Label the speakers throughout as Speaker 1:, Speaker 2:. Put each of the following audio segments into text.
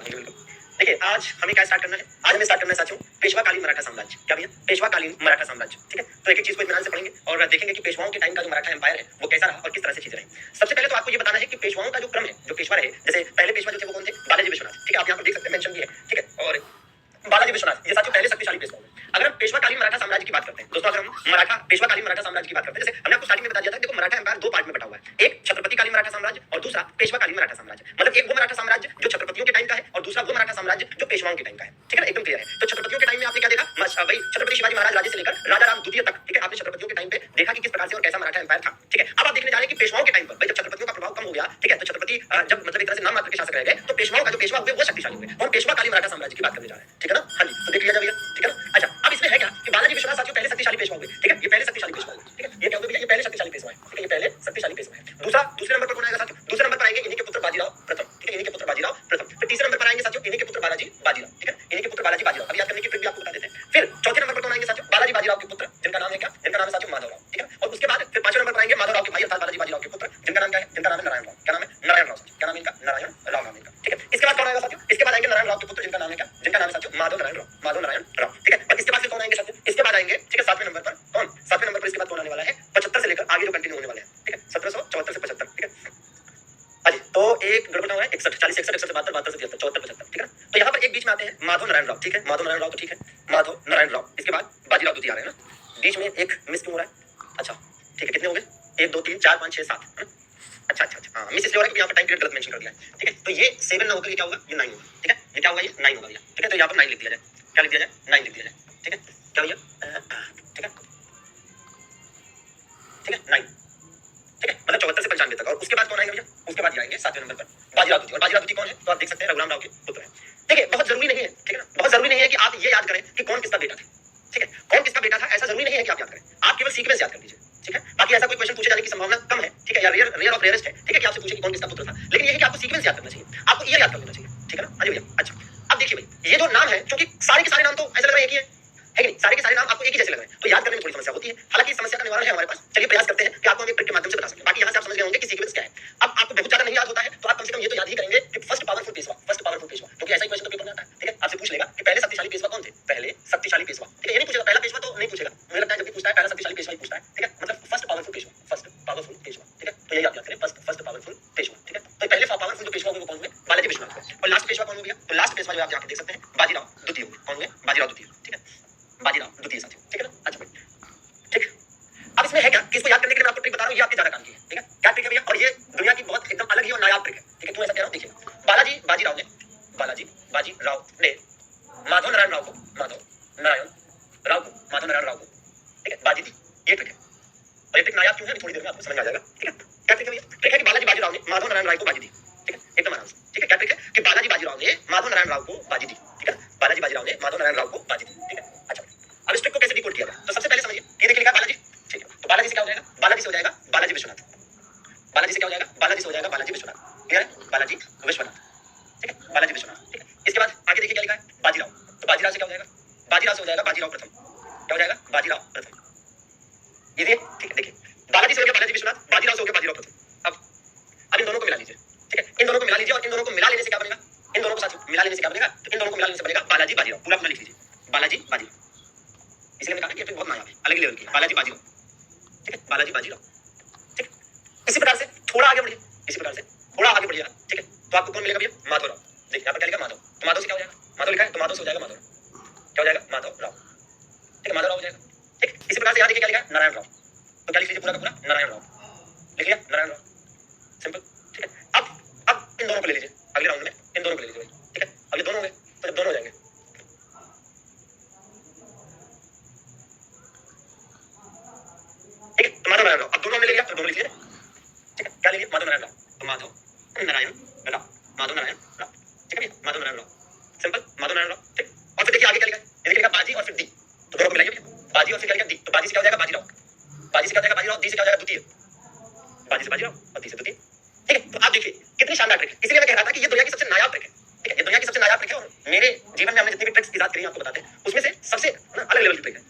Speaker 1: होंगे बिल्कुल। देखिए आज हमें क्या स्टार्ट करना है, आज हमें स्टार्ट करना है साथियों पेशवाकालीन मराठा साम्राज्य। क्या भैया? पेशवाकालीन मराठा साम्राज्य। ठीक है, तो एक एक चीज को इत्मीनान से पढ़ेंगे और देखेंगे कि पेशवाओं के टाइम का जो मराठा एम्पायर है वो कैसा रहा और किस तरह से चीजें रही। सबसे पहले तो आपको ये बताना है कि पेशवाओं का जो क्रम है, जो पेशवा रहे, जैसे पहले पेशवा जो थे वो कौन थे? बालाजी विश्वनाथ। ठीक है, आप यहाँ पर देख सकते हैं, मेंशन भी है। ठीक है, और बालाजी विश्वनाथ ये साथियों पहले शक्तिशाली पेशवा हुए। अगर हम पेशवाकालीन मराठा साम्राज्य की बात करते हैं दोस्तों, अगर हम मराठा पेशवाकालीन मराठा साम्राज्य की बात करते हैं, जैसे हमने आपको स्टार्टिंग में बता दिया था, देखो मराठा एम्पायर दो पार्ट में बटा हुआ है, एक छत्रपतिकालीन मराठा साम्राज्य और दूसरा पेशवाकालीन मराठा साम्राज्य। मतलब एक वो मराठा साम्राज्य जो छत्रपतियों के टाइम का है और दूसरा वो मराठा साम्राज्य जो पेशवाओं के टाइम का है। ठीक है ना, एकदम क्लियर है। तो छत्रपतियों के टाइम में आपने क्या देखा भाई, छत्रपति शिवाजी महाराज राज्य से लेकर राजा राम द्वितीय तक। ठीक है, आपने छत्रपतियों के टाइम पे देखा कि किस प्रकार से और कैसा मराठा एम्पायर था। ठीक है, अब आप देखने जा रहे हैं कि पेशवाओं के टाइम पर भाई जब छत्रपतियों का प्रभाव कम हो गया, ठीक है, तो छत्रपति जब मतलब एक तरह से नाम मात्र के शासक रह गए, तो पेशवाओं का जो पेशवा हुए वो शक्तिशाली हुए और पेशवाकालीन मराठा साम्राज्य की बात करने जा रहे हैं। ठीक है ना, हाँ जी, तो देख लिया भैया। ठीक है ना, अच्छा अब इसमें है क्या कि बालाजी विश्वनाथ साथियों पहले शक्तिशाली पेशवा हुए। ठीक है, ये पहले शक्तिशाली पेशवा हुए। ठीक है, ये क्या हुए भैया? ये पहले शक्तिशाली पेशवा है। ठीक है, ये पहले शक्तिशाली पेशवा है। दूसरे नंबर पर कौन आएगा साथियों? दूसरे नंबर पर आएंगे इन्हीं के पुत्र बाजीराव प्रथम। ठीक है, इन्हीं के पुत्र बाजीराव प्रथम। फिर तीसरे नंबर पर आएंगे साथियों इन्हीं के पुत्र बालाजी बाजीराव। ठीक है, इन्हीं के पुत्र बालाजी बाजीराव। अब याद करने की ट्रिक भी आपको बता देते हैं। फिर चौथे नंबर पर कौन आएंगे साथियों? बालाजी बाजीराव के पुत्र, जिनका नाम है क्या? जिनका नाम है साथियों माधवराव। ठीक है, और उसके बाद फिर पांचवें नंबर पर आएंगे माधवराव के भाई अर्थात बालाजी बाजीराव के पुत्र, जिनका नाम क्या है? जिनका नाम है नारायण राव। क्या नाम है? नारायण राव। क्या नाम है इनका? नारायण राव नाम है इनका। ठीक है, इसके बाद कौन आएगा साथियों? इसके बाद आएंगे नारायण राव के पुत्र, जिनका नाम है क्या? जिनका नाम है साथियों माधव नारायण राव। माधव नारायण राव। ठीक है, और इसके बाद फिर कौन आएंगे साथियों? इसके बाद आएंगे, ठीक है, सातवें नंबर पर कौन? सातवें नंबर पर इसके बाद कौन आने वाला है? 75 से लेकर आगे जो कंटिन्यू होने वाले हैं। ठीक है, 1774 से 75। ठीक है, हाँ जी, तो एक गड़बड़ हुआ है 61, 40, 61, 61 से 72, 72 से 73, 74, 75। ठीक है, तो यहाँ पर एक बीच में आते हैं माधव नारायण राव। ठीक है, माधव नारायण राव तो ठीक है, माधव नारायण राव। इसके बाद बाजीराव द्वितीय आ रहे हैं ना, बीच में एक मिस क्यों हो रहा है? अच्छा ठीक है, कितने हो गए? 1 2 3 4 5 6 7 है ना? अच्छा अच्छा अच्छा, हाँ मिस इसलिए हो रहा है क्योंकि यहाँ पर टाइम पीरियड गलत मेंशन कर दिया है। ठीक है, तो ये 7 ना होकर ये क्या होगा? ये 9 होगा। ठीक है, ये क्या होगा? ये 9 होगा भैया। ठीक है, तो यहाँ पर 9 लिख दिया जाए। क्या लिख दिया जाए? 9 लिख दिया जाए। ठीक है, क्या भैया? ठीक है, ठीक है 9। ठीक है, मतलब 74 से 95 तक। और उसके बाद कौन आएंगे भैया? उसके बाद आएंगे 7वें नंबर पर बाजीराव द्वितीय। और बाजीराव द्वितीय कौन है? तो आप देख सकते हैं रघुराम राव के पुत्र हैं। देखिए बहुत जरूरी नहीं है, ठीक है ना, बहुत जरूरी नहीं है कि आप ये याद करें कि कौन किसका बेटा था। ठीक है, कौन किसका बेटा था ऐसा जरूरी नहीं है कि आप याद करें, आप केवल सीक्वेंस याद कर लीजिए। ठीक है, बाकी ऐसा कोई क्वेश्चन पूछे जाने की संभावना कम है। ठीक है, या रेयर ऑफ रेयरेस्ट है। ठीक है, कि आपसे पूछे कि कौन किसका पुत्र था, लेकिन ये है कि आपको सीक्वेंस याद करना चाहिए, आपको ईयर याद कर लेना चाहिए। ठीक है ना, हाँ जी भैया। अच्छा अब देखिए भाई, ये जो नाम है, क्योंकि सारे के सारे नाम तो ऐसे लग रहे हैं कि है कि नहीं, सारे के सारे नाम आपको एक ही जैसे लग रहे हैं, तो याद करने में थोड़ी समस्या होती है। हालांकि इस समस्या का निवारण है हमारे पास। चलिए प्रयास करते हैं कि आपको हम एक ट्रिक के माध्यम से बता सकें। बाकी यहाँ से आप समझ गए होंगे कि सीक्वेंस क्या है। अब आपको बहुत ज्यादा नहीं याद होता है तो आप कम से कम ये तो याद ही करेंगे कि first powerful Peshwa, first powerful Peshwa, क्योंकि ऐसा ही क्वेश्चन तो पेपर में आता है। ठीक है, आपसे पूछ लेगा कि पहले शक्तिशाली पेशवा कौन थे? पहले शक्तिशाली पेशवा। ठीक है, ये नहीं पूछेगा पहला पेशवा, तो नहीं पूछेगा। मुझे लगता है जब भी पूछता है पहला शक्तिशाली पेशवा ही पूछता है। ठीक है, मतलब first powerful Peshwa, first powerful Peshwa. ठीक है, तो यही आप याद करें, फर्स्ट पावरफुल पेशवा। ठीक है, तो पहले पावरफुल जो पेशवा हुए वो कौन हुए? बालाजी विश्वनाथ। और लास्ट पेशवा कौन हो गया? तो लास्ट पेशवा जो आप जाके देख सकते हैं बाजीराव द्वितीय हुए। कौन हुए? बाजीराव द्वितीय। ठीक है, बाजीराव द्वितीय साथियों। ठीक है ना, अच्छा भाई ठीक। अब इसमें है क्या कि इसको याद करने के लिए मैं आपको ट्रिक बता रहा हूँ, ये आपके ज्यादा काम की है। ठीक है, क्या ट्रिक है भैया? और ये दुनिया की बहुत एकदम अलग ही और नायाब ट्रिक है। ठीक है, क्यों ऐसा कह रहा हूँ देखिए, बालाजी बाजीराव ने माधव नारायण राव को ठीक है बाजी दी। ये ट्रिक है, और ये ट्रिक नायाब क्यों है थोड़ी देर में आपको समझ में आ जाएगा। ठीक है, क्या ट्रिक है भैया? ट्रिक है कि बालाजी बाजीराव ने माधव नारायण राव को बाजी दी। ठीक है, एकदम आराम से। ठीक है, क्या ट्रिक है कि बालाजी बाजीराव ने माधव नारायण राव को बाजी दी। ठीक है, बालाजी बाजीराव ने माधव नारायण राव को बाजी दी। ठीक है, अच्छा अब इस ट्रिक को कैसे डिकोड किया जाए? तो सबसे पहले समझिए, ये देखिए लिखा बालाजी। ठीक है, तो बालाजी से क्या हो जाएगा? बालाजी से हो जाएगा बालाजी विश्वनाथ। बालाजी से क्या हो जाएगा? बालाजी से हो जाएगा बालाजी विश्वनाथ। क्लियर है? बालाजी विश्वनाथ। ठीक है, बालाजी विश्वनाथ। ठीक है, इसके बाद आगे देखिए क्या लिखा है? बाजीराव। तो बाजीराव से क्या हो जाएगा? बाजीराव से हो जाएगा बाजीराव प्रथम। क्या हो जाएगा? बाजीराव प्रथम। ये ठीक है, देखिए बालाजी से हो गया बालाजी विश्वनाथ, बाजीराव से हो गया बाजीराव प्रथम। अब इन दोनों को मिला लीजिए। ठीक है, इन दोनों को मिला लीजिए और इन दोनों को मिला लेने से क्या बनेगा? इन दोनों को साथ मिला लेने से क्या बनेगा? तो इन दोनों को मिला लेने से बनेगा बालाजी बाजीराव। पूरा लिख लीजिए, बालाजी बाजीराव। इसलिए मैंने कहा कि ये बहुत नायाब है, अलग ही लेवल की है, बालाजी बाजीराव। ठीक है, बालाजी बाजीराव। ठीक, इसी प्रकार से थोड़ा आगे बढ़िए, इसी प्रकार से थोड़ा आगे बढ़िए। ठीक है, तो आपको कौन मिलेगा भैया? माधवराव। देखिए यहाँ पर क्या लिखा? माधव। तो माधव से क्या हो जाएगा? माधव लिखा है तो माधव से हो जाएगा माधव। क्या हो जाएगा? माधव राव। ठीक है, माधव राव हो जाएगा। ठीक, इसी प्रकार से यहाँ देखिए क्या लिखा है? नारायण राव। तो क्या लिख लीजिए पूरा का पूरा? नारायण राव। लिख लिया? नारायण राव। सिंपल। ठीक है, अब इन दोनों को ले लीजिए अगले राउंड में, इन दोनों को ले लीजिए भाई। ठीक है, अब ये दोनों हो गए, तो जब दोनों हो जाएंगे ठीक है, तो माधव नारायण राव। अब दोनों हमने ले लिया तो दोनों लिख लिए। ठीक है, क्या लेंगे? माधव नारायण राव। तो माधव नारायण राव, माधव नारायण राव। ठीक है, माधव नारायण राव। सिंपल, माधव नारायण राव। ठीक, और फिर देखिए आगे क्या लिखा है? ये देखिए बाजी और फिर डी, तो दोनों को मिलाइए भैया। बाजी और फिर क्या लिखा? डी। तो बाजी से क्या हो जाएगा? बाजीराव। बाजी से क्या हो जाएगा? बाजीराव। डी से क्या हो जाएगा? द्वितीय। बाजी से बाजीराव और डी से द्वितीय। ठीक है, तो आप देखिए कितनी शानदार ट्रिक है। इसलिए मैं कह रहा था कि ये दुनिया की सबसे नायाब ट्रिक है। ठीक है, ये दुनिया की सबसे नायाब ट्रिक है और मेरे जीवन में हमने जितनी भी ट्रिक्स इजाद करी आपको बताते हैं उसमें से सबसे अलग लेवल की ट्रिक है।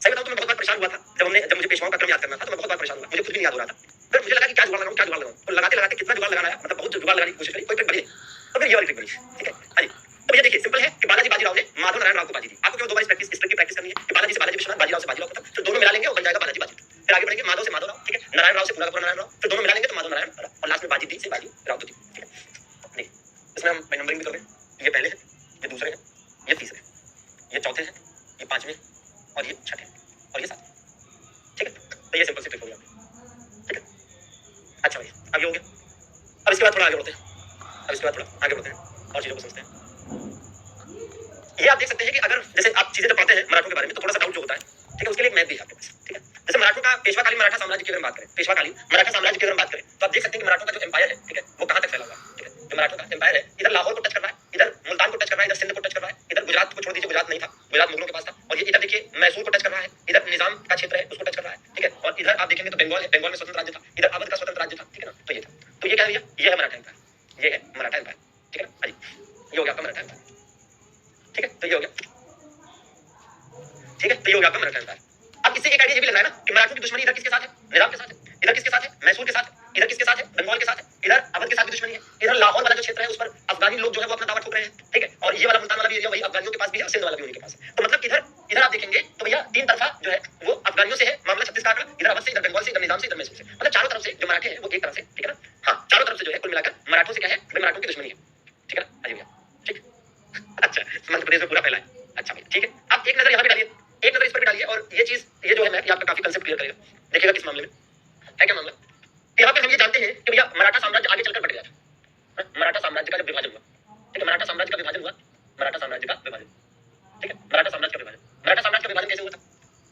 Speaker 1: सही बताऊं तो मैं बहुत बार परेशान हुआ था जब मुझे पेशवाओं का क्रम याद करना था, तो मैं बहुत बार परेशान हुआ, मुझे कुछ भी नहीं याद हो रहा था। फिर मुझे लगा कि क्या जुगाड़ लगाऊं, क्या जुगाड़ लगाऊं, तो लगाते लगाते कितना जुगाड़ लगाया, मतलब बहुत जुगाड़ लगाने की कोशिश करी, कोई ट्रिक बनी नहीं। तो फिर ये वाली ट्रिक बनी। ठीक है। हाँ जी, तो भैया देखिए सिंपल है कि बालाजी बाजीराव ने माधव नारायण राव को बाजी दी। आपको केवल 2 बार इस ट्रिक की प्रैक्टिस करनी है कि बालाजी से बालाजी विश्वनाथ, बाजीराव से बाजीराव खत्म, फिर दोनों मिला लेंगे और बन जाएगा बालाजी बाजी। फिर आगे बढ़ेंगे माधव से माधव राव, ठीक है, नारायण राव से पूरा का पूरा नारायण राव, फिर दोनों मिला लेंगे तो माधव नारायण राव, और लास्ट में बाजी दी से बाजी राव तो दी। ठीक है, देखिए इसमें हम नंबरिंग भी कर रहे हैं। ये पहले है, ये दूसरे है, ये तीसरे, ये चौथे है, ये पांचवें और ये छठे और ये सातवें। ठीक है, तो ये सिंपल सी ट्रिक हो गया। ठीक है, अच्छा भाई अब ये हो गया। अब इसके बाद थोड़ा आगे बढ़ते हैं, और चीजों को समझते हैं। ये आप देख सकते हैं कि अगर जैसे आप चीजें जब पढ़ते हैं मराठों के बारे में तो थोड़ा सा डाउट जो होता है, ठीक है, उसके लिए एक मैप भी है आपके पास। ठीक है, जैसे मराठों का पेशवाकालीन मराठा साम्राज्य की अगर बात करें, पेशवाकालीन मराठा साम्राज्य की अगर बात करें तो आप देख सकते हैं कि मराठों का जो एम्पायर है, ठीक है, वो कहां तक फैला हुआ है। ठीक है, जो मराठों का एम्पायर है इधर लाहौर को टच कर रहा है, इधर मुल्तान को टच कर रहा है, इधर सिंध को टच कर रहा है, इधर गुजरात को छोड़ दीजिए, गुजरात नहीं था, गुजरात मुगलों के पास था, और ये इधर देखिए मैसूर को टच कर रहा है, इधर निजाम का क्षेत्र है उसको टच कर रहा है। ठीक है, और इधर आप देखेंगे तो बंगाल है, बंगाल में स्वतंत्र राज्य था, इधर अवध का स्वतंत्र राज्य था। ठीक है ना, तो ये था, तो ये क्या है भैया, ये है मराठा एम्पायर, ये है मराठा एम्पायर। ठीक है, हाँ जी, ये हो गया आपका मराठा एम्पायर। ठीक है, तो ये हो गया, ठीक है, तो ये हो गया आपका मराठा एम्पायर। अब इससे एक आइडिया ये भी लग रहा है ना कि मराठों की दुश्मनी इधर किसके साथ है, निजाम के साथ है, इधर किसके साथ है, मैसूर के साथ है, इधर किसके साथ है, बंगाल के साथ है, इधर अवध के साथ भी दुश्मनी है, इधर लाहौर वाला जो क्षेत्र है उस पर अफगानी लोग जो है वो अपना दावा ठोक रहे हैं। ठीक है, और ये वाला मुल्तान वाला भी एरिया वही अफगानियों के पास भी है, सिंध वाला भी उन्हीं के पास है। तो मतलब इधर इधर आप देखेंगे तो भैया तीन तरफा जो है वो अफगानियों से है मामला, 36 का आंकड़ा, इधर अवध से, इधर बंगाल से, इधर निजाम से, इधर मैसूर से, मतलब चारों तरफ से जो मराठे हैं वो एक तरफ से। ठीक है ना, हाँ, चारों तरफ से जो है कुल मिलाकर मराठों से क्या है, मराठों की दुश्मनी है। ठीक है, अजी भैया, ठीक, अच्छा, मध्य प्रदेश में पूरा फैला है। अच्छा भैया, ठीक है, अब एक नजर यहाँ पे डालिए, एक नजर इस पर भी डालिए, और ये चीज ये जो है मैप ये आपका काफी कंसेप्ट क्लियर करेगा। देखिएगा किस मामले में है, क्या मामला। यहाँ पे हम ये जानते हैं कि भैया मराठा साम्राज्य आगे चलकर बट गया था। मराठा साम्राज्य का जब विभाजन हुआ, ठीक है, मराठा साम्राज्य का विभाजन हुआ, मराठा साम्राज्य का विभाजन, ठीक है, मराठा साम्राज्य का विभाजन, मराठा साम्राज्य का विभाजन कैसे हुआ था,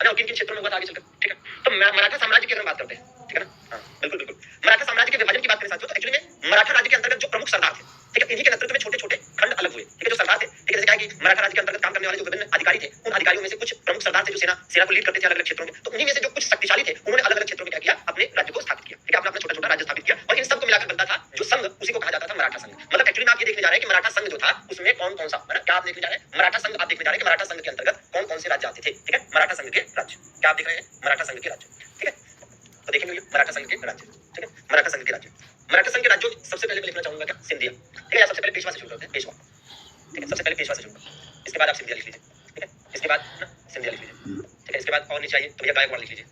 Speaker 1: है ना, किन किन क्षेत्रों में हुआ था आगे चलकर। ठीक है, तो मराठा साम्राज्य की अगर बात करते हैं, ठीक है ना, हाँ बिल्कुल बिल्कुल, मराठा साम्राज्य के विभाजन की बात करें साथियों तो एक्चुअली में मराठा राज्य के अंतर्गत जो प्रमुख सरदार थे, ठीक है, इन्हीं के नेतृत्व में छोटे छोटे खंड अलग हुए। ठीक है, जो सरदार थे, ठीक है, जैसे क्या है कि मराठा राज्य के अंतर्गत काम करने वाले जो विभिन्न अधिकारी थे, उन अधिकारियों में से कुछ प्रमुख सरदार थे जो सेना को लीड करते थे अलग अलग क्षेत्रों में, तो उन्हीं में से जो कुछ शक्तिशाली थे उन्होंने अलग अलग क्षेत्रों में क्या किया, अपने राज्य को स्थापित किया। ठीक है, अपना अपना छोटा छोटा राज्य स्थापित किया, और इन सबको मिलाकर बनता था जो संघ, उसी को कहा जाता था मराठा संघ। मतलब एक्चुअली में आप ये देखने जा रहे हैं कि मराठा संघ जो था उसमें कौन कौन सा, क्या आप देखने जा रहे हैं, मराठा संघ आप देखने जा रहे हैं कि मराठा संघ के अंतर्गत कौन कौन से राज्य आते थे। ठीक है, मराठा संघ के राज्य, क्या आप देख रहे हैं, मराठा संघ के राज्य। ठीक है, तो देखेंगे मराठा संघ के राज्य। ठीक है, मराठा संघ के राज्य, मराठा संघ के राज्यों सबसे पहले मैं लिखना चाहूंगा क्या, सिंधिया। ठीक है, सबसे पहले पेशवा से शुरू करते हैं, पेशवा। ठीक है, सबसे पहले पेशवा से शुरू, इसके बाद आप सिंधिया लिख लीजिए। ठीक है, इसके बाद सिंधिया लिख लीजिए। ठीक है, इसके बाद और नीचे आइए तो भैया गायकवाड़ लिख लीजिए,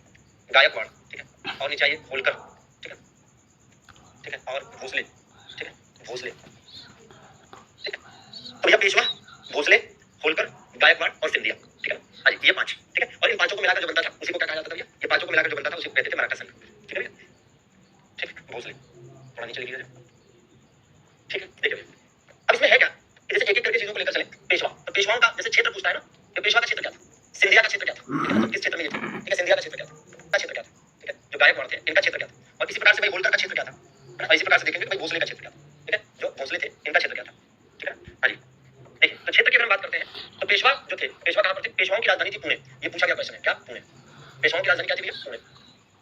Speaker 1: गायकवाड़। ठीक है, और नीचे आइए होलकर। ठीक है, ठीक है, और भोसले। ठीक है, भोसले। ठीक है, तो भैया पेशवा, भोसले, होलकर, गायकवाड़ और सिंधिया। ठीक है, हाँ जी, ये पांच। ठीक है, और इन पांचों को मिलाकर जो बनता था उसी को क्या कहा जाता था भैया, ये पांचों को मिलाकर जो बनता था उसी को कहते थे मराठा संघ। ठीक है भैया, ठीक, भोसले, थोड़ा नीचे लिखिए। ठीक है, देखिए भैया अब इसमें है क्या, जैसे एक एक करके चीजों को लेकर चले। पेशवा, तो पेशवाओं का जैसे क्षेत्र पूछता है ना, तो पेशवा का क्षेत्र क्या था, सिंधिया का क्षेत्र क्या था, ठीक है, तो किस क्षेत्र में ये थे। ठीक है, सिंधिया का क्षेत्र क्या था, का क्षेत्र क्या था। ठीक है, जो गायकवाड़ थे इनका क्षेत्र क्या था, और इसी प्रकार से भाई होलकर का क्षेत्र क्या था, है ना, इसी प्रकार से देखेंगे भाई भोसले का क्षेत्र क्या था। ठीक है, जो भोसले थे इनका क्षेत्र क्या था। ठीक है, हाँ जी, देखिए तो क्षेत्र की अगर हम बात करते हैं तो पेशवा जो थे, पेशवा कहां पर थे, पेशवाओं की राजधानी थी पुणे। ये पूछा गया क्वेश्चन है, क्या पुणे, पेशवाओं की राजधानी क्या थी भैया, पुणे,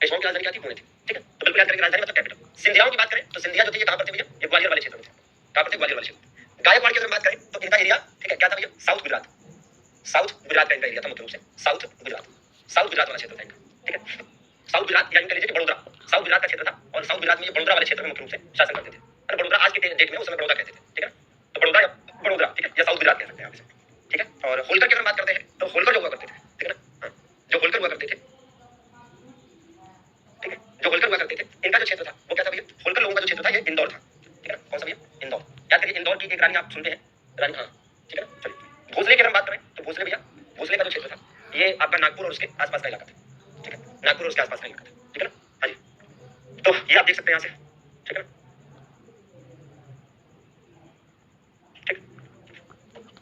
Speaker 1: पेशवाओं की राजधानी क्या थी, पुणे थी। ठीक है, तो बिल्कुल याद करेंगे राजधानी मतलब कैपिटल। सिंधियाओं की बात करें तो सिंधिया जो थे ये कहां पर थे भैया, ये ग्वालियर वाले क्षेत्र में थे। कहां पर थे, ग्वालियर वाले क्षेत्र। गायकवाड़ की अगर बात करें तो इनका एरिया, ठीक है, क्या था भैया, साउथ गुजरात, साउथ गुजरात का इनका एरिया था मुख्य रूप से, साउथ गुजरात, साउथ गुजरात वाला क्षेत्र था इनका। ठीक है, साउथ गुजरात या यूं कह लीजिए कि बड़ोदरा, साउथ गुजरात का क्षेत्र था, और साउथ गुजरात में ये बड़ोदरा वाले क्षेत्र में मुख्य रूप से शासन करते थे। और बड़ोदरा आज के डेट में उस समय बड़ौदा कहते थे। ठीक है, तो बड़ोदरा या बड़ोदरा, ठीक है, या साउथ गुजरात कह सकते हैं आप इसे। ठीक है, और होलकर की अगर बात करते हैं तो होलकर जो हुआ करते थे, ठीक है ना, हाँ, जो होलकर हुआ करते थे, ठीक है, जो होलकर हुआ करते थे इनका जो क्षेत्र था वो क्या था भैया, होलकर लोगों का जो क्षेत्र था ये इंदौर था। ठीक है, कौन सा भैया, इंदौर। याद करिए इंदौर की एक रानी आप सुनते हैं, रानी, हाँ, ठीक है ना, चलिए भोसले की अगर बात करें तो भोसले भैया, भोसले का जो क्षेत्र था ये आपका नागपुर और उसके आसपास का इलाका था। ठीक है, नागपुर और उसके आसपास का इलाका था। ठीक है ना, हाँ जी, तो ये आप देख सकते हैं यहाँ से। ठीक है ना, ठीक,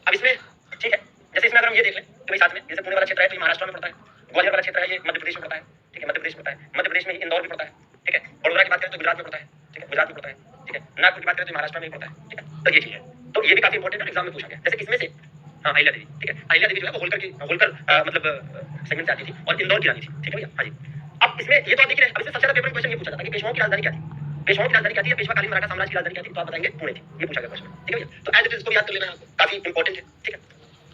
Speaker 1: अब इसमें, ठीक है, जैसे इसमें अगर हम ये देख लें तो भाई साथ में जैसे पुणे वाला क्षेत्र है तो ये महाराष्ट्र में पड़ता है, ग्वालियर वाला क्षेत्र है ये मध्य प्रदेश में पड़ता है। ठीक है, मध्य प्रदेश में पड़ता है, मध्य प्रदेश में ही इंदौर भी पड़ता है। ठीक है, बड़ोदरा की बात करें तो गुजरात में पड़ता है। ठीक है, गुजरात में पड़ता है। ठीक है, नागपुर की बात करें तो महाराष्ट्र में ही पड़ता है। ठीक है, तो ये चीज है, तो ये भी काफी इंपॉर्टेंट है, एग्जाम में पूछा गया। जैसे इसमें से, हाँ, अहिल्या देवी। ठीक है, अहिल्या देवी जो है वो होलकर की, होलकर मतलब सेगमेंट से आती थी और इंदौर की रानी थी। ठीक है भैया, हाँ जी, अब इसमें ये तो आप देख रहे हैं। अब इसमें सबसे ज्यादा पेपर में क्वेश्चन ये पूछा जाता है कि पेशवाओं की राजधानी क्या थी, पेशवाओं की राजधानी क्या थी, पेशवाकालीन मराठा साम्राज्य की राजधानी क्या थी, तो आप बताएंगे पुणे थी। ये पूछा गया क्वेश्चन। ठीक है भैया, तो एज इट इज इसको याद कर लेना है, काफी इंपॉर्टेंट है। ठीक है,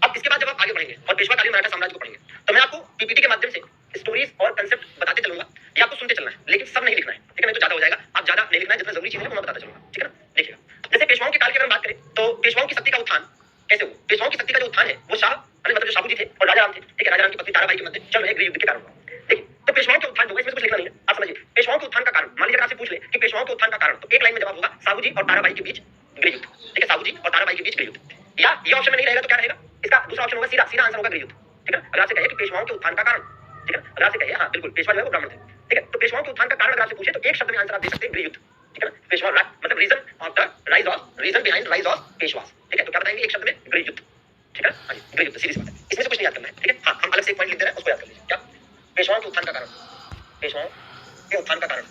Speaker 1: अब इसके बाद जब आप आगे बढ़ेंगे और पेशवाकालीन मराठा साम्राज्य को पढ़ेंगे तो मैं आपको पीपीटी के माध्यम से स्टोरीज और कंसेप्ट बताते चलूंगा, ये आपको सुनते चलना है, लेकिन सब नहीं लिखना है। ठीक है, नहीं तो ज्यादा हो जाएगा, आप ज्यादा नहीं लिखना है, जितना जरूरी चीज है वो मैं बताता चलूंगा। ठीक है ना, देखिएगा जैसे पेशवाओं के काल की अगर हम बात करें तो पेशवाओं की शक्ति का उत्थान कैसे हुआ? पेशवाओं की शक्ति का जो उत्थान है वो शाह मतलब जो शाहू जी थे और राजा राम थे, ठीक है, राजा राम की पत्नी ताराबाई के मध्य चल रहे गृह युद्ध के कारण हुआ। देखिए, तो पेशवाओं के उत्थान जो है इसमें कुछ लिखना नहीं है, आप समझिए। पेशवाओं के उत्थान का कारण, मान लीजिए अगर आपसे पूछ ले कि पेशवाओं के उत्थान का कारण, तो एक लाइन में जवाब होगा साहू जी और ताराबाई के बीच गृह युद्ध, ठीक है, साहू जी और ताराबाई के बीच गृह युद्ध। या ये ऑप्शन में नहीं रहेगा तो क्या रहेगा? इसका दूसरा ऑप्शन होगा, सीधा सीधा आंसर होगा गृह युद्ध, ठीक है। अगर आपसे कहे कि पेशवाओं के उत्थान का कारण, ठीक है, अगर आपसे कहे, हाँ बिल्कुल पेशवा जो है वो ब्राह्मण थे, ठीक है, तो पेशवाओं के उत्थान का कारण अगर आपसे पूछे तो एक शब्द में आंसर आप दे सकते हैं, गृह युद्ध, ठीक है ना। पेशवा मतलब reason of the rise of, reason behind rise of Peshwas, ठीक है, तो क्या बताएंगे एक शब्द में? गृह युद्ध, ठीक है। हाँ जी, गृह युद्ध, सीधी सी बात है, इसमें से कुछ नहीं याद करना है, ठीक है। हाँ, हम अलग से एक पॉइंट लिख दे रहे हैं, उसको याद कर लीजिए। क्या? पेशवाओं के उत्थान का कारण, पेशवाओं के उत्थान का कारण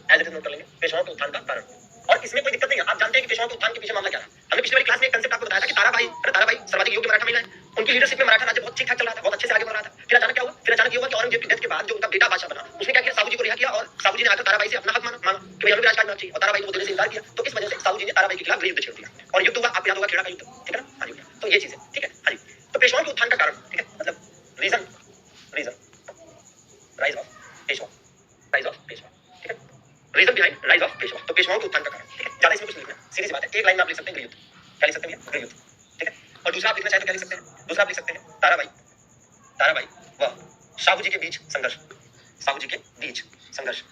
Speaker 1: एज इट इज नोट कर लेंगे, पेशवाओं के उत्थान का कारण। और इसमें कोई दिक्कत नहीं है, आप जानते हैं कि पेशवाओं के उत्थान के पीछे मामला क्या था। हमने पिछली वाली क्लास में एक कांसेप्ट आपको बताया था कि ताराबाई सर्वाधिक योग्य मराठा महिला है, उनकी लीडरशिप में मराठा राज्य बहुत ठीक ठाक चल रहा था, बहुत अच्छे से आगे बढ़ रहा था। फिर अचानक क्या हुआ? फिर अचानक ये हुआ कि औरंगजेब की डेथ के बाद जो उनका बेटा बादशाह बना, उसने क्या किया? साहू जी को रिहा किया और साहू जी ने आकर ताराबाई से अपना हक मांगा कि भाई हमें भी राजकाज मिलना चाहिए, और ताराबाई को वो देने से इनकार किया। तो इस वजह से साहू जी ने ताराबाई के खिलाफ गृह युद्ध छेड़ दिया और युद्ध हुआ, आपको याद होगा, खेड़ा का युद्ध, ठीक है ना। हाँ जी, तो ये चीज है, ठीक है। हाँ जी, तो पेशवाओं के उत्थान का कारण, ठीक है, मतलब reason rise of Peshwa, rise of Peshwa, ठीक है, reason behind rise of Peshwa. तो पेशवाओं के उत्थान का कारण, ठीक है, ज्यादा इसमें कुछ नहीं लिखना, सीधी सी बात है। एक लाइन में आप लिख सकते हैं गृह युद्ध, क्या लिख सकते हैं? गृह युद्ध, ठीक है। और दूसरा आप लिखना चाहे तो क्या लिख सकते हैं? दूसरा आप लिख सकते हैं ताराबाई व शाहू जी के बीच संघर्ष, साहू जी के बीच संघर्ष,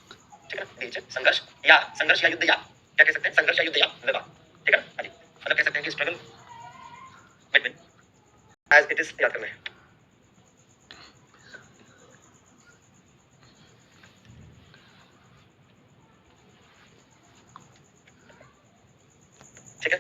Speaker 1: ठीक है, बीच संघर्ष या युद्ध, या क्या कह सकते हैं? संघर्ष या युद्ध या विवाद, ठीक है ना। हाँ जी, मतलब कह सकते हैं कि struggle between, as it is याद करना है, ठीक है।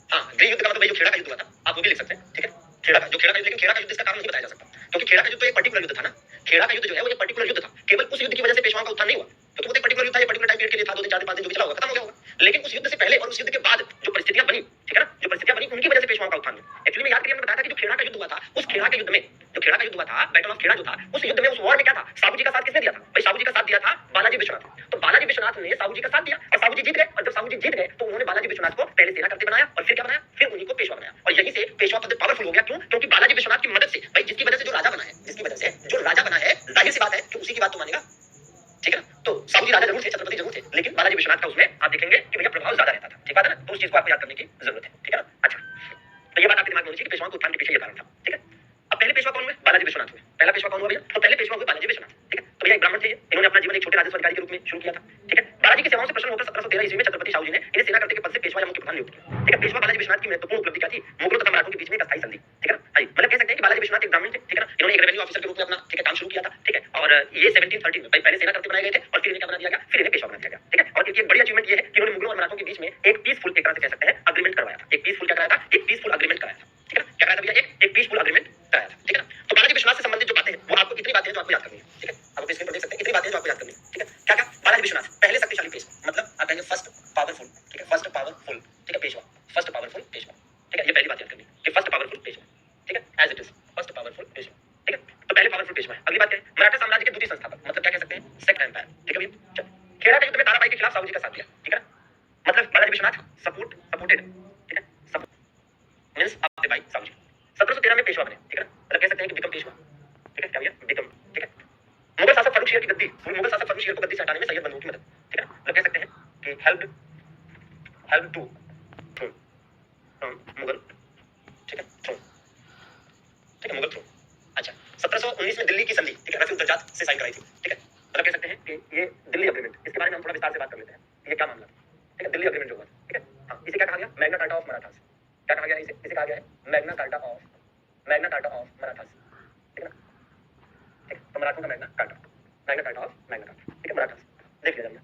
Speaker 1: हाँ, गृह युद्ध का मतलब वही जो खेड़ा का युद्ध हुआ था, आप वो भी लिख सकते हैं, ठीक है। खेड़ा का युद्ध, लेकिन खेड़ा का युद्ध इसका कारण नहीं बताया जा सकता, क्योंकि खेड़ा का युद्ध तो एक पर्टिकुलर युद्ध था ना। खेड़ा का युद्ध जो है वो एक पर्टिकुलर युद्ध था, केवल उस युद्ध की वजह से पेशवाओं का उत्थान नहीं हुआ, क्योंकि वो एक पर्टिकुलर युद्ध था, एक पर्टिकुलर टाइम पीरियड के लिए था, 2 दिन 4 दिन 5 दिन जो भी चला होगा, खत्म हो गया होगा। लेकिन उस युद्ध से पहले और उस युद्ध के बाद जो परिस्थितियां बनी, ठीक है ना, जो परिस्थितियां बनी उनकी वजह से पेशवाओं का उत्थान हुआ। एक्चुअली में याद करिए, हमने बताया था कि जो खेड़ा का युद्ध हुआ था, उस खेड़ा के युद्ध में, जो खेड़ा का युद्ध हुआ था, बैटल ऑफ खेड़ा जो था, उस युद्ध में, उस वॉर में क्या था? साहू जी का साथ किसने दिया था? भाई साहू जी का साथ दिया था बालाजी विश्वनाथ। तो बालाजी विश्वनाथ ने साहू जी का साथ दिया और साहू जी जीत गए, और जब साहू जी जीत गए तो उन्होंने बालाजी विश्वनाथ को पहले सेना करते बनाया और फिर क्या बनाया? फिर उन्हीं को पेशवा बनाया, और यहीं से पेशवा पद पावरफुल हो गया। क्यों? क्योंकि बालाजी विश्वनाथ की मदद से, भाई जिसकी वजह से जो राजा बना है, जिसकी वजह से जो राजा बना है, जाहिर सी बात है कि उसी की बात तो मानेगा, ठीक है ना। तो साहू जी राजा जरूर थे, छत्रपति जरूर थे, लेकिन बालाजी विश्वनाथ का उसमें आप देखेंगे कि भैया प्रभाव ज्यादा रहता था, ठीक है ना। तो उस चीज को आपको याद करने की जरूरत है, ठीक है ना। अच्छा, तो ये बात आपके दिमाग में होनी चाहिए कि पेशवाओं के उत्थान के पीछे ये कारण था, ठीक है। अब पहले पेशवा कौन हुए? बालाजी विश्वनाथ हुए। पहला पेशवा कौन हुआ भैया? तो पहले पेशवा हुए बालाजी विश्वनाथ, ठीक है। तो भैया एक ब्राह्मण थे, इन्होंने अपना जीवन एक छोटे राजस्व अधिकारी के रूप में शुरू किया था, ठीक है। बालाजी की सेवाओं से प्रसन्न होकर 1713 ईस्वी में छत्रपति शाहू जी ने इन्हें सेना करते के पद से पेशवा या मुख्य प्रधान नियुक्त किया, ठीक है। पेशवा बालाजी विश्वनाथ की महत्वपूर्ण उपलब्धि क्या थी? मुगलों तथा मराठों के बीच में एक अस्थायी संधि, ठीक है ना। हाँ जी, मतलब कह सकते हैं कि बालाजी विश्वनाथ एक ब्राह्मण थे, ठीक है ना। इन्होंने एक रेवेन्यू ऑफिसर के रूप में अपना, ठीक है, काम शुरू किया था, ठीक है। और ये 1713 में पहले सेना करते बनाए गए थे और फिर इन्हें क्या बना दिया गया? फिर इन्हें पेशवा बना दिया गया, ठीक है। और एक बड़ी अचीवमेंट ये है कि इन्होंने मुगलों और मराठों के बीच में एक पीसफुल, एक तरह से कह सकते हैं, अग्रीमेंट करवाया था। एक पीसफुल क्या कराया था? एक पीसफुल अग्रीमेंट कराया था, ठीक है। क्या कराया था भैया? एक पीसफुल अग्रीमेंट कराया था, ठीक है ना। तो बालाजी विश्वनाथ से संबंधित जो बातें हैं वो आपको, इतनी बातें हैं जो आपको याद करनी है, ठीक है। आप अपनी स्क्रीन पर देख सकते हैं, इतनी बातें जो आपको याद करनी है, ठीक है। क्या क्या? बालाजी विश्वनाथ पहले शक्तिशाली पेशवा, मतलब आप कहेंगे फर्स्ट पावरफुल, ठीक है, फर्स्ट पावरफुल, ठीक है, पेशवा, फर्स्ट पावरफुल पेशवा, ठीक है। ये पहली बात याद करनी है कि फर्स्ट पावरफुल पेशवा, ठीक है, as it is first powerful Peshwa, ठीक है। तो पहले पावरफुल पेशवा है। अगली बात क्या है? मराठा साम्राज्य के द्वितीय संस्थापक, मतलब क्या कह सकते हैं? सेकंड एम्पायर, ठीक है भैया। चलो, खेड़ा के युद्ध में ताराबाई के खिलाफ साहू जी का साथ दिया, ठीक है ना। मतलब बालाजी विश्वनाथ सपोर्टेड, ठीक है, सपोर्ट मींस आपके भाई साहू जी 1713 में पेशवा बने, ठीक है ना। मतलब कह सकते हैं कि बिकम पेशवा, ठीक है, क्या भैया? बिकम, ठीक है। मुगल शासक फर्रुख शेर की गद्दी, मुगल शासक फर्रुख शेर को गद्दी से हटाने में सैयद बंधुओं की मदद, ठीक है ना। मतलब कह सकते हैं कि हेल्प टू थ्रोन मुगल, ठीक है, थ्रोन, ठीक है, मुगल थ्रोन। अच्छा, 1719 में दिल्ली की संधि, ठीक है, रफी उद्दरजात से साइन कराई थी, ठीक है। मतलब कह सकते हैं कि ये दिल्ली अग्रीमेंट, इसके बारे में हम थोड़ा विस्तार से बात कर लेते हैं, ये क्या मामला था, ठीक है। दिल्ली अग्रीमेंट जो हुआ था, ठीक है। हाँ, इसे क्या कहा गया? Magna carta of Marathas. क्या कहा गया? इसे कहा गया है मैग्ना कार्टा ऑफ मराठास, ठीक है ना। ठीक है, तो मराठों का Magna carta of Magna carta, ठीक है, मराठास। देख लिया जाएगा।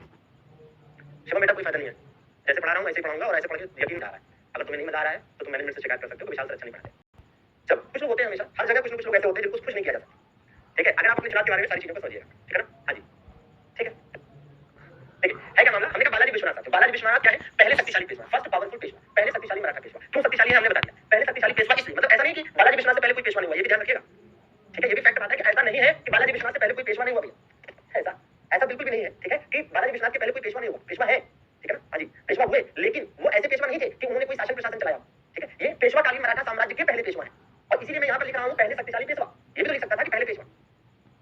Speaker 1: शिवम बेटा कोई फायदा नहीं है, जैसे पढ़ा रहा हूँ ऐसे पढ़ाऊंगा, और ऐसे पढ़ के यकीन आ रहा है। अगर तुम्हें नहीं मजा आ रहा है तो तुम मैनेजमेंट से शिकायत कर सकते हो कि विशाल सर अच्छा नहीं पढ़ाते। चलो, कुछ लोग होते हैं हमेशा, हर जगह कुछ ना कुछ लोग ऐसे होते हैं जिनको कुछ नहीं किया जाता, ठीक है। अगर आप अपने चुनाव के बारे में सारी चीजों को समझिएगा, ठीक है ना। हाँ जी, ठीक है। देखिए है क्या मामला? हमने कहा बालाजी विश्वनाथ, तो बालाजी विश्वनाथ क्या है? पहले शक्तिशाली पेशवा, फर्स्ट पावरफुल पेशवा, पहले शक्तिशाली मराठा पेशवा। क्यों शक्तिशाली है हमने बता दिया। पहले शक्तिशाली पेशवा इसलिए, मतलब ऐसा नहीं कि बालाजी विश्वनाथ से पहले कोई पेशवा नहीं हुआ, ये भी ध्यान रखिएगा, ठीक है। ये भी फैक्ट आता है कि ऐसा नहीं है कि बालाजी विश्वनाथ से पहले कोई पेशवा नहीं हुआ भैया, ऐसा ऐसा बिल्कुल भी नहीं है, ठीक है, कि बालाजी विश्वनाथ के पहले कोई पेशवा नहीं हुआ। पेशवा है, ठीक है ना। हाँ जी, पेशवा हुए, लेकिन वो ऐसे पेशवा नहीं थे कि उन्होंने कोई शासन प्रशासन चलाया, ठीक है। ये पेशवा कालीन मराठा साम्राज्य के पहले पेशवा है, और इसीलिए मैं यहाँ पर लिख रहा हूँ पहले शक्तिशाली पेशवा। ये भी तो लिख सकता था कि पहले पेशवा,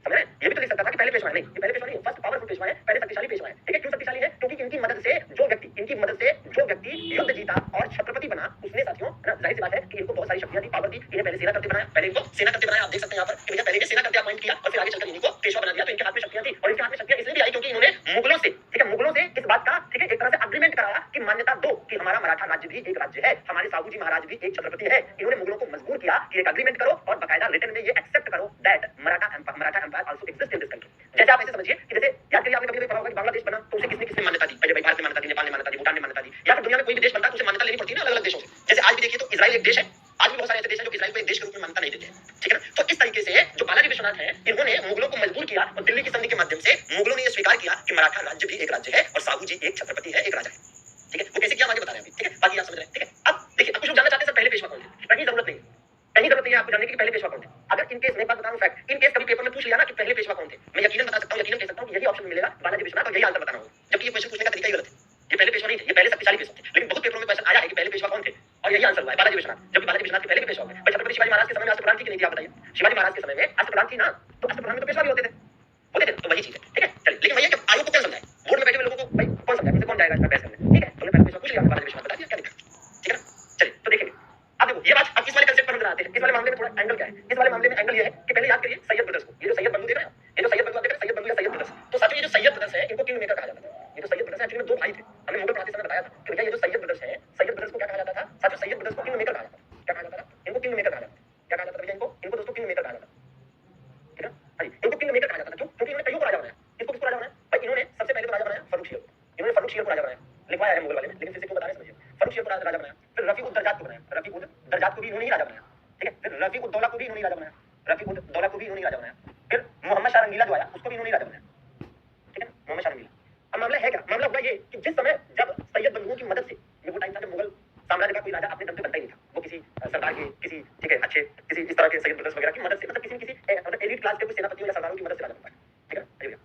Speaker 1: समझ रहे हैं? ये भी तो लिख सकता था कि पहले पेशवा है, नहीं, ये पहले पेशवा नहीं है, फर्स्ट पावरफुल पेशवा है, पहले शक्तिशाली पेशवा है, ठीक है। क्यों शक्तिशाली है? क्योंकि कि इनकी मदद से जो व्यक्ति युद्ध जीता और छत्रपति बना, उसने साथियों, है ना, जाहिर सी बात है कि इनको बहुत सारी शक्तियां थी, पावर थी, इन्हें पहले सेना करते बनाया, पहले इनको सेना करते बनाया। आप देख सकते हैं यहाँ पर कि भैया पहले इन्हें सेना करते अपॉइंट किया और फिर आगे चलकर इनको पेशवा बना दिया। तो इनके हाथ में शक्तियां थी और इनके हाथ में शक्तियां इसलिए भी आई क्योंकि इन्होंने मुगलों से, ठीक है, मुगलों से इस बात का, ठीक है, एक तरह से अग्रीमेंट कराया कि मान्यता दो कि हमारा मराठा राज्य भी एक राज्य है, हमारे साहू जी महाराज भी एक छत्रपति है। इन्होंने मुगलों को मजबूर किया कि एक अग्रीमेंट करो और बाकायदा रिटर्न में ये एक्सेप्ट करो that Maratha empire also exist in this country. जैसे आप ऐसे समझिए कि जैसे याद करिए, आपने कभी पढ़ा होगा कि बांग्लादेश बना तो उसे किसने किसने मान्यता दी? पहले भारत ने मान्यता दी, नेपाल ने मान्यता दी, भूटान ने मान्यता दी, या फिर दुनिया में कोई भी देश बनता है तो उसे मान्यता लेनी पड़ती है ना अलग-अलग देशों से। जैसे आज भी देखिए तो इजराइल एक देश है, आज भी बहुत सारे ऐसे देश हैं जो इजराइल को एक देश के रूप में मान्यता नहीं देते हैं, ठीक है ना। तो इस तरीके से जो बालाजी विश्वनाथ हैं, इन्होंने मुगलों को मजबूर किया और दिल्ली की संधि के माध्यम से मुगलों ने यह स्वीकार किया कि मराठा राज्य भी एक राज्य है और साहू जी एक छत्रपति है, एक राजा है, ठीक है। वो कैसे किया हम आगे बता रहे हैं अभी, ठीक है, बाकी आप समझ रहे हैं, ठीक है। अब देखिए, अब कुछ लोग जानना चाहते हैं सर पहले पेशवा कौन थे? कहीं जरूरत नहीं है, कहीं जरूरत नहीं है आपको जानने की कि पहले पेशवा कौन थे। अगर इन केस मैं बात बताऊं फैक्ट, इन केस कभी पेपर में पूछ लिया ना कि पहले पेशवा कौन थे, मैं यकीनन बता सकता हूं, यकीनन कह सकता हूं कि यही ऑप्शन मिलेगा बालाजी विश्वनाथ, और यही आंसर बताना होगा, जबकि ये क्वेश्चन पूछने का तरीका ही गलत है। ये पहले पेशवा नहीं थे, ये पहले शक्तिशाली पेशवा थे, लेकिन बहुत पेपरों में क्वेश्चन आया है कि पहले पेशवा कौन थे और यही आंसर हुआ है बालाजी विश्वनाथ, जबकि बालाजी विश्वनाथ के पहले के पेशवा हो गए। भाई छत्रपति शिवाजी महाराज के समय में अष्टप्रधान थी कि नहीं थी? आप बताइए। शिवाजी महाराज के समय में अष्टप्रधान थी ना, तो अष्टप्रधान में तो पेशवा भी होते थे, तो वही चीज है, ठीक है। चलिए, लेकिन भैया आयोग को कौन समझाए? बोर्ड में बैठे हुए लोगों को भाई कौन समझाए? इनसे कौन जाएगा इसका बहस करने, ठीक है। तुमने पहले पेशवा पूछ लिया, बालाजी विश्वनाथ बता दिया, क्या दिक्कत, ठीक है ना। चलिए तो देखेंगे, अब देखो ये बात अब इस वाले कंसेप्ट पर हम आते हैं। इस वाले मामले में थोड़ा एंगल क्या है? इस वाले मामले में एंगल ये है कि पहले याद करिए सैयद ब्रदर्स को, ये जो सैयद बंधु देख रहे हैं, ये जो सैयद बंधु देख रहे हैं, सैयद बंधु या सैयद ब्रदर्स, तो साथियों ये जो सैयद ब्रदर्स है इनको किंग मेकर कहा जाता था। ये जो सैयद ब्रदर्स है एक्चुअली में दो भाई थे, हमने मुगल पढ़ाते समय बताया था कि भैया ये जो सैयद ब्रदर्स है, सैयद ब्रदर्स को क्या कहा जाता था साथियों? सैयद ब्रदर्स को किंग मेकर कहा जाता था। क्या कहा जाता था? इनको किंग मेकर कहा जाता था। क्या कहा जाता था भैया इनको? इनको दोस्तों किंग मेकर कहा जाता था, ठीक है। हाँ जी, इनको किंग मेकर कहा जाता था। क्यों? क्योंकि इन्होंने कईयों को राजा बनाया। इसको किसको राजा बनाया भाई? इन्होंने सबसे पहले तो राजा बनाया फर्रुख शेर को, इन्होंने फर्रुख शेर को राजा बनाया, लिखवाया है मुगल वाले में, लेकिन फिर से क्यों बता रहे हैं समझिए। फर्रुख शेर को राजा बनाया, फिर रफी उद दरजात को बनाया, रफी उद दरजात को भी इन्होंने ही राजा बनाया, ठीक है। फिर रफी उद दौला को भी इन्होंने राजा बनाया, रफी उद दौला को भी इन्होंने राजा बनाया। फिर मोहम्मद शाह रंगीला जो आया उसको भी इन्होंने राजा बनाया, ठीक है, मोहम्मद शाह रंगीला। अब मामला है क्या? मामला हुआ ये कि जिस समय जब सैयद बंधुओं की मदद से, ये वो टाइम था जब मुगल साम्राज्य का कोई राजा अपने दम पे बनता ही नहीं था, वो किसी सरदार के, किसी, ठीक है, अच्छे किसी इस तरह के सैयद ब्रदर्स वगैरह की मदद से, मतलब किसी मतलब एलीट क्लास के कुछ सेनापतियों या सरदारों की मदद से राजा बनता है, ठीक है। भैया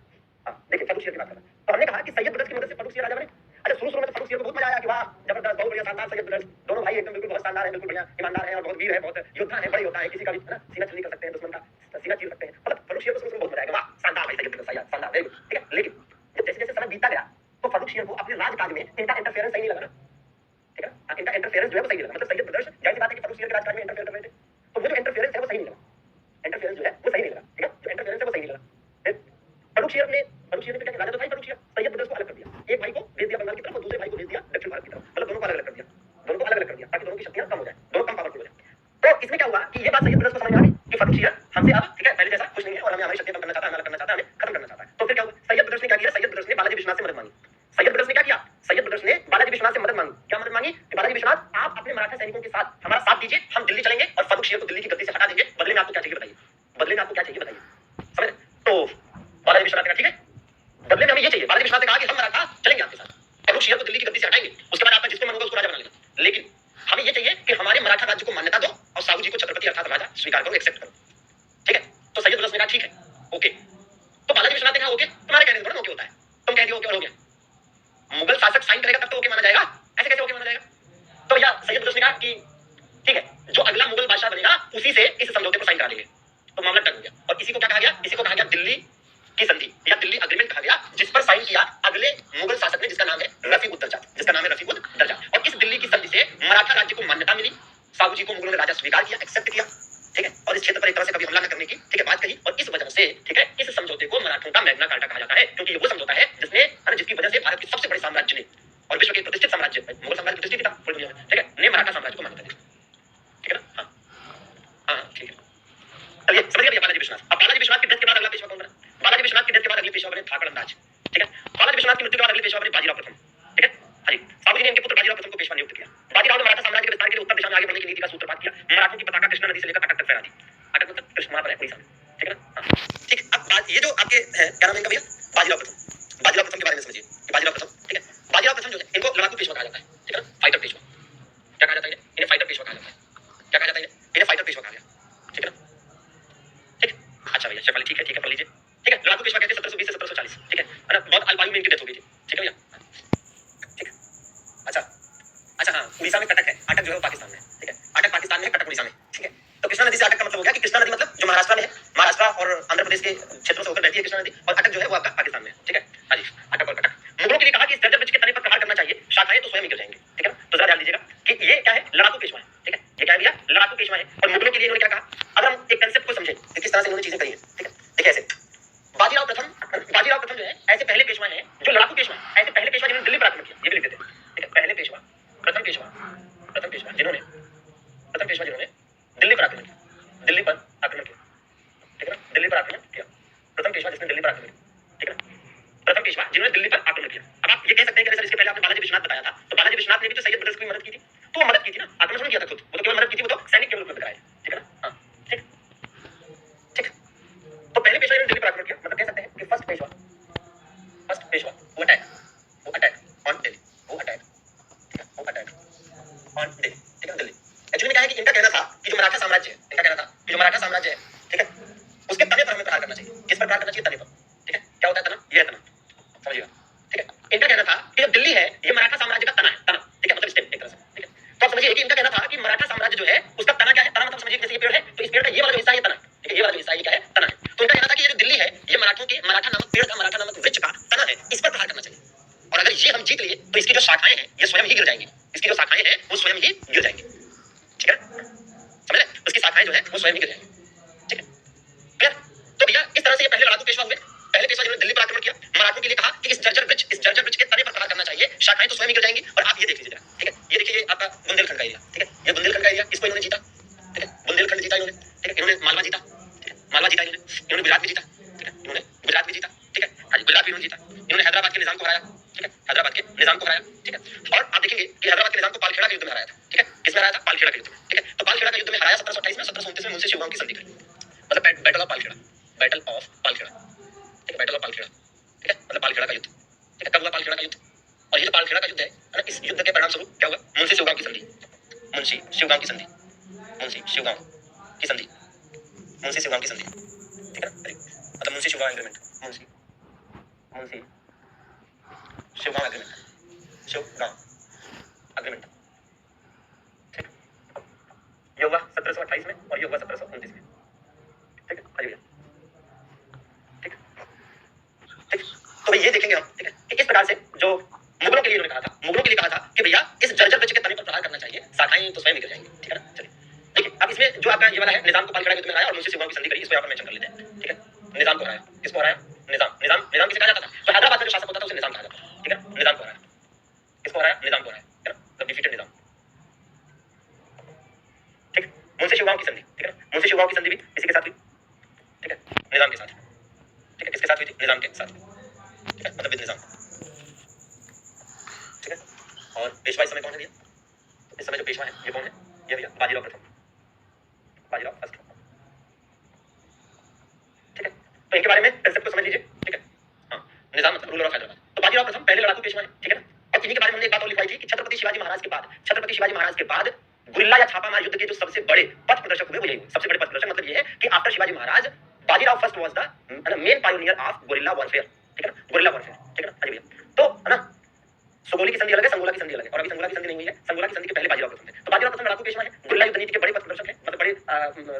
Speaker 1: हाँ देखिए फर्रुख शेर की बात कर रहा हूं, तो हमने कहा कि सैयद ब्रदर्स की मदद से फर्रुख शेर राजा बने। अच्छा शुरू में तो फर्रुख शेर को बहुत मजा आया कि वाह जबरदस्त, बहुत बढ़िया, शानदार सैयद ब्रदर्स, दोनों भाई एकदम बिल्कुल बहुत शानदार है, बिल्कुल बढ़िया ईमानदार है और बहुत वीर है, बहुत योद्धा है, बड़े योद्धा है, किसी का भी है ना सीना छलनी कर सकते हैं, दुश्मन का सीना चीर सकते हैं। मतलब फर्रुख शेर को शुरू में बहुत मजा आएगा, वाह शानदार भाई सैयद ब्रदर्स, शानदार, वेरी गुड, ठीक है। लेकिन जब जैसे जैसे समय बीतता गया तो फर्रुख शेर को अपने राजकाज में इनका इंटरफेरेंस सही नहीं लगा ना, ठीक है। इनका इंटरफेरेंस जो है वो सही नहीं लगा, मतलब सैयद ब्रदर्स जाहिर सी बात है कि फर्रुख शेर के राजकाज में इंटरफेयर कर रहे थे, तो वो जो इंटरफेरेंस है वो सही नहीं लगा, इंटरफेरेंस जो है वो सही नहीं लगा, ठीक है, जो इंटरफेरेंस है वो सही नहीं लगा। फर्रुख शेर ने क्या राजा तो था फर्रुख शेर, सैयद ब्रदर्स को अलग कर दिया, एक भाई को भेज दिया बंगाल की तरफ और दूसरे भाई को भेज दिया दक्षिण भारत की तरफ, मतलब दोनों को अलग अलग कर दिया, दोनों को अलग अलग कर दिया ताकि दोनों की शक्तियां कम हो जाए, दोनों कम पावरफुल हो जाए। तो इसमें क्या हुआ कि ये बात सैयद ब्रदर्स को समझ में आ गई कि फर्रुख शेर हमसे अब, ठीक है, पहले जैसा कुछ नहीं है और हमें हमारी शक्तियां कम करना चाहता है, हमें अलग करना चाहता है, हमें खत्म करना चाहता है। तो फिर क्या हुआ? सैयद ब्रदर्स ने क्या किया? सैयद ब्रदर्स ने बालाजी विश्वनाथ से मदद मांगी। सैयद ब्रदर्स ने क्या किया? सैयद ब्रदर्स ने बालाजी विश्वनाथ से मदद मांगी। क्या मदद मांगी? कि बालाजी विश्वनाथ आप अपने मराठा सैनिकों के साथ हमारा साथ दीजिए, हम दिल्ली चलेंगे और फर्रुख शेर को दिल्ली की गद्दी से हटा देंगे, बदले में आपको क्या चाहिए बताइए, बदले में आपको क्या चाहिए बताइए, समझ रहे? तो बालाजी विश्वनाथ ने कहा ठीक है, बदले में हमें ये चाहिए। बालाजी विश्वनाथ ने कहा कि हम मराठा चलेंगे आपके साथ, फर्रुख शेर को दिल्ली की गद्दी से हटाएंगे, उसके बाद आपका जिसको मन होगा उसको राजा बना लेना, लेकिन हमें ये चाहिए कि हमारे मराठा राज्य को मान्यता दो और साहू जी को छत्रपति अर्थात राजा स्वीकार करो, एक्सेप्ट करो, ठीक है। तो सैयद ब्रदर्स ने कहा ठीक है, ओके। तो बालाजी विश्वनाथ ने कहा ओके, तुम्हारे कहने से थोड़ा ओके होता है, तुम कह दियो ओके और हो गया, मुगल शासक साइन करेगा तब तो ओके माना जाएगा, ऐसे कैसे ओके माना जाएगा? तो या सैयद ब्रदर्स ने कहा कि ठीक है, जो अगला मुगल बादशाह बनेगा उसी से इस समझौते को साइन करा देंगे, तो मामला डन हो गया। और इसी को क्या कहा गया? इसी को कहा गया दिल्ली की संधि या दिल्ली अग्रीमेंट कहा गया, जिस पर साइन किया अगले मुगल शासक ने, जिसका नाम है रफी उद दरजात, जिसका नाम है रफी उद दरजात। और इस दिल्ली की संधि से मराठा राज्य को मान्यता मिली, साहू जी को मुगलों ने राजा स्वीकार किया, एक्सेप्ट किया, ठीक है, और इस क्षेत्र पर एक तरह से कभी हमला न करने की, ठीक है, बात कही। और इस वजह से, ठीक है, इस समझौते को मराठों का मैग्ना कार्टा कहा जाता है, क्योंकि ये वो समझौता है जिसने, जिसकी वजह से भारत के सबसे बड़े साम्राज्य ने और विश्व के प्रतिष्ठित साम्राज्य, मुगल साम्राज्य प्रतिष्ठित था पूरी दुनिया में, ठीक है, ने मराठा साम्राज्य को मान्यता दी, ठीक है ना। हाँ हाँ ठीक है, चलिए समझिए भैया बालाजी विश्वनाथ। अब बालाजी विश्वनाथ की डेथ के बाद अगला पेशवा कौन बना? बालाजी विश्वनाथ की डेथ के बाद अगले पेशवा बने ठाकर अंदाज, ठीक है। बालाजी विश्वनाथ की मृत्यु के बाद अगले पेशवा बने बाजीराव प्रथम, ठीक है। हाँ जी, साहू जी ने इनके पुत्र बाजीराव प्रथम को पेशवा नियुक्त किया। बाजीराव ने मराठा साम्राज्य के विस्तार के लिए उत्तर दिशा में आगे बढ़ने की नीति का सूत्रपात किया, मराठों की पताका कृष्णा नदी से लेकर अटक तक फहरा दी। अटक मतलब कृष्ण पर है उड़ीसा में, ठीक है ना। ठीक, अब ये जो आपके है क्या नाम है इनका भैया? बाजीराव प्रथम। बाजीराव प्रथम के बारे में समझिए, बाजीराव प्रथम, ठीक है। बाजीराव प्रथम जो है इनको लड़ाकू पेशवा कहा जाता है, ठीक है ना, फाइटर पेशवा। क्या कहा जाता है इन्हें? फाइटर पेशवा कहा जाता है। क्या कहा जाता है इन्हें? फाइटर पेशवा कहा गया, ठीक है ना, ठीक है। अच्छा भैया शेफाली, ठीक है पढ़ लीजिए, ठीक है। लड़ाकू पेशवा कहते हैं 1720 से 1740, ठीक है ना, बहुत अल्पायु में इनकी डेथ हो गई थी, ठीक है भैया, ठीक है। अच्छा अच्छा हाँ, उड़ीसा में कटक है, अटक जो है वो पाकिस्तान में, ठीक है, अटक पाकिस्तान में है, कटक उड़ीसा में, ठीक है। तो कृष्णा नदी से अटक का मतलब हो गया कि कृष्णा नदी मतलब जो महाराष्ट्र में है, महाराष्ट्र और आंध्र प्रदेश के क्षेत्रों से होकर बहती है कृष्णा नदी, और अटक जो है वो आपका पाकिस्तान में है, ठीक है। हाँ जी, अटक और कटक। मुगलों के लिए कहा कि इस जर्जर ब्रिज लिया लड़ाकू पेशवा है। और मुगलों के लिए इन्होंने क्या कहा, अगर हम एक कंसेप्ट को समझे किस तरह से इन्होंने चीजें करी है, ठीक है। देखिए ऐसे बाजीराव प्रथम जो है ऐसे पहले पेशवा है जो लड़ाकू पेशवा है, ऐसे पहले पेशवा जिन्होंने दिल्ली पर आक्रमण किया, ये भी लिख देते हैं, ठीक है। पहले पेशवा प्रथम पेशवा जिन्होंने दिल्ली पर आक्रमण किया, दिल्ली पर आक्रमण किया, ठीक है ना, दिल्ली पर आक्रमण किया, प्रथम पेशवा जिसने दिल्ली पर आक्रमण किया, ठीक है ना, प्रथम पेशवा जिन्होंने दिल्ली पर आक्रमण किया। अब आप ये कह सकते हैं कि सर इसके पहले आपने बालाजी विश्वनाथ बताया था, तो बालाजी विश्वनाथ ने भी तो सैयद ब्रदर्स की मदद की थी, तो वो मदद की थी ना, आक्रमण नहीं किया था खुद, वो तो केवल मदद की थी, वो तो सैनिक के रूप में बताया, ठीक है ना। हाँ ठीक ठीक। तो पहले पेशवा ने दिल्ली पर आक्रमण किया, मतलब कह सकते हैं कि फर्स्ट पेशवा वो अटैक ऑन दिल्ली, वो अटैक, ठीक है, वो अटैक ऑन दिल्ली, ठीक है, दिल्ली। एक्चुअली में क्या है कि इनका कहना था कि जो मराठा साम्राज्य है, इनका कहना था कि जो मराठा साम्राज्य है, ठीक है, उसके तने पर हमें प्रहार करना चाहिए। किस पर प्रहार करना चाहिए? तने पर, ठीक है। क्या होता है तना? ये है तना, समझिएगा, ठीक है। इनका कहना था कि जो दिल्ली है ये मराठा साम्राज्य का तना है, तना, ठीक है, मतलब स्टेम एक तरह से, ठीक है। तो आप समझिए कि इनका कहना था कि मराठा साम्राज्य जो है उसका तना क्या है? तना मतलब समझिए जैसे ये पेड़ है, तो इस पेड़ का ये वाला जो हिस्सा है ये तना है, ठीक है, ये वाला जो हिस्सा है ये क्या है? तना है। तो इनका कहना था कि ये जो दिल्ली है ये मराठा नामक पेड़ का, मराठा नामक वृक्ष का तना है, इस पर प्रहार करना चाहिए। और अगर ये हम जीत लिए तो इसकी जो शाखाएं हैं ये स्वयं ही गिर जाएंगी, इसकी जो शाखाएं हैं वो स्वयं ही गिर जाएंगी, ठीक है, समझ रहे? उसकी शाखाएं जो है वो स्वयं ही गिर जाएंगी, ठीक है, क्लियर? तो भैया इस तरह से ये पहले लड़ाकू पेशवा हुए, पहले पेशवा जिन्होंने दिल्ली पर आक्रमण किया, मराठों के लिए कहा कि इस जर्जर वृक्ष के तने पर प्रहार करना चाहिए, शाखाएं तो स्वयं ही गिर जाएंगी। और आप ये देख लीजिए, ठीक है, ये देखिए ये आपका बुंदेलखंड का एरिया, ठीक है, ये बुंदेलखंड का एरिया, इसको इन्होंने जीता, ठीक है, बुंदेलखंड जीता इन्होंने, ठीक है, इन्होंने मालवा जीता, ठीक है, मालवा जीता इन्होंने गुजरात भी जीता, ठीक है, इन्होंने गुजरात भी जीता, ठीक है, गुजरात भी इन्होंने जीता, इन्होंने हैदराबाद के निजाम को हराया, ठीक है, हैदराबाद के निजाम को हराया, ठीक है। और आप देखेंगे कि हैदराबाद के निजाम को पालखेड़ा के युद्ध में हराया था, ठीक है, किसमें हराया था? पालखेड़ा के युद्ध में, ठीक है। तो पालखेड़ा के युद्ध में हराया 1728 में, 1729 में मुंशी शिवगांव की संधि करी, मतलब battle of Palkheda, battle of Palkheda, ठीक है, बैटल ऑफ पालखेड़ा, ठीक है, मतलब पालखेड़ा का युद्ध, ठीक है। कब हुआ पालखेड़ा का युद्ध? और ये जो पालखेड़ा का युद्ध है ना, इस युद्ध के परिणाम स्वरूप क्या हुआ? मुंशी शिवगांव की संधि, मुंशी शिवगांव की संधि, मुंशी शिवगांव की संधि, मुंशी शिवगांव की संधि, ठीक है ना, मतलब Munshi Shivgaon agreement, Munshi Shivgaon agreement, Shivgaon agreement, ठीक, ये हुआ 1728 में और ये हुआ 1729 में, ठीक है, आइए ठीक ठीक। तो भाई ये देखेंगे हम, ठीक है, कि इस प्रकार से जो मुगलों के लिए इन्होंने कहा था, मुगलों के लिए कहा था कि भैया इस जर्जर वृक्ष के तने पर प्रहार करना चाहिए, शाखाएं तो स्वयं गिर जाएंगी, ठीक है ना। चलिए देखिए अब इसमें जो आपका ये वाला है निजाम को पालखेड़ा युद्ध में हराया और मुंशी शिवगांव की संधि करी, इसको यहाँ पर मेंशन कर लेते हैं, ठीक है। निजाम को हराया, किसको हराया? निजाम किसे कहा जाता था? तो हैदराबाद का जो शासक होता था उसे निजाम कहा जाता था, ठीक है, निजाम को हराया, किसको हराया? निजाम को हराया, ठीक है, मतलब डिफीटेड निजाम, ठीक है। मुंशी शिवगांव की संधि, ठीक है, मुंशी शिवगांव की संधि भी इसी के साथ हुई, ठीक है, निजाम के साथ, ठीक है, किसके साथ हुई थी? निजाम के साथ, ठीक है, मतलब विद निजाम, ठीक है। और पेशवा इस समय कौन है भैया? इस समय जो पेशवा है ये कौन है? ये भैया बाजीराव प्रथम, बाजीराव फर्स्ट, ठीक है। तो इनके बारे में कंसेप्ट को समझ लीजिए, ठीक है। हाँ, निजाम मतलब रूलर ऑफ हैदराबाद। तो बाजीराव प्रथम पहले लड़ाकू पेशवा है, ठीक है ना। और इन्हीं के बारे में हमने एक बात और लिखवाई थी कि छत्रपति शिवाजी महाराज के बाद गुरिल्ला या छापामार युद्ध के जो सबसे बड़े पथ प्रदर्शक हुए वो यही हुए, सबसे बड़े पथ प्रदर्शक मतलब ये है कि after Shivaji Maharaj Bajirao first was the main pioneer of guerrilla warfare, ठीक है ना, गुरिल्ला वॉरफेयर, ठीक है ना। अजी भैया तो है ना, सुगोली की संधि अलग है, संगोला की संधि अलग है, और अभी संगोला की संधि नहीं हुई है, संगोला की संधि के पहले बाजीराव प्रथम थे। तो बाजीराव प्रथम लड़ाकू पेशवा है, गुरिल्ला युद्ध नीति के बड़े पथ प्रदर्शक है, मतलब बड़े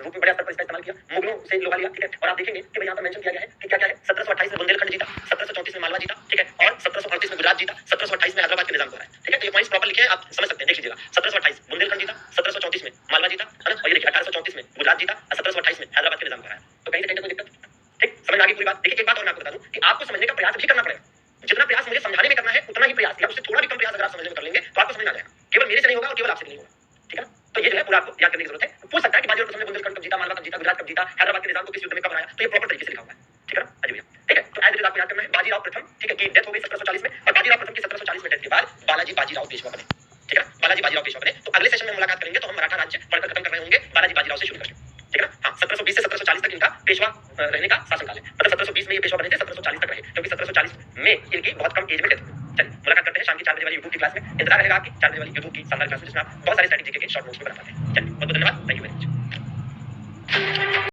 Speaker 1: रूप में बड़े स्तर पर इसका इस्तेमाल किया, मुगलों से लोहा लिया, ठीक है। और आप देखेंगे कि भाई यहाँ पर मेंशन किया गया है कि क्या-क्या है, 1728 में बुंदेलखंड जीता, 1734 में मालवा जीता, ठीक है, और 1738 में गुजरात जीता, 1728 में हैदराबाद के निजाम को हराया, ठीक है। तो ये पॉइंट्स प्रॉपर लिखे हैं, आप समझ सकते हैं, देख लीजिएगा। 1728 बुंदेलखंड जीता, 1734 में मालवा जीता, है ना, और ये देखिए 1834 में गुजरात जीता और 1728 में हैदराबाद के निजाम को हराया। तो कहीं से कहीं तक कोई दिक्कत, ठीक, समझ में आ गई पूरी बात। देखिए एक बात और मैं आपको बता दूं कि आपको समझने का प्रयास भी करना पड़ेगा, जितना प्रयास मुझे समझाने में करना है उतना ही प्रयास, या उससे थोड़ा भी कम प्रयास अगर आप समझने में कर लेंगे तो आपको समझ में आ जाएगा। केवल मेरे से नहीं होगा और केवल आपसे नहीं होगा, ठीक है। तो ये जो है पूरा आपको याद करने की जरूरत है। पूछ सकता है कि बाजीराव प्रथम ने बुंदेलखंड कब जीता, मालवा कब जीता, गुजरात कब जीता, हैदराबाद के निजाम को किस युद्ध में कब हराया, तो ये प्रॉपर तरीके से लिखा हुआ है, ठीक है ना, अजी भैया, ठीक है। तो एज इट इज आपको याद करना है बाजीराव प्रथम, ठीक है, की डेथ हो गई 1740 में, और बाजीराव प्रथम की 1740 में डेथ के बाद बालाजी बाजीराव पेशवा बने, ठीक है, बालाजी बाजीराव पेशवा बने। तो अगले सेशन में मुलाकात करेंगे तो हम मराठा राज्य पढ़कर खत्म कर रहे होंगे बालाजी बाजीराव से शुरू करके, ठीक है ना। हाँ, 1720 से 1740 तक इनका पेशवा रहने का शासनकाल है, मतलब 1720 में ये पेशवा बने थे, 1740 तक रहे, क्योंकि 1740 में इनकी बहुत कम एज में डेथ। चलिए मुलाकात करते हैं शाम की 4 बजे वाली यूट्यूब की क्लास में, इंतजार रहेगा आपकी 4 बजे वाली यूट्यूब की शानदार क्लास में, जिसमें आप बहुत सारे स्ट्रैटेजी के शॉर्ट नोट्स में बना पाते हैं। चलिए बहुत बहुत धन्यवाद, थैंक यू वेरी मच।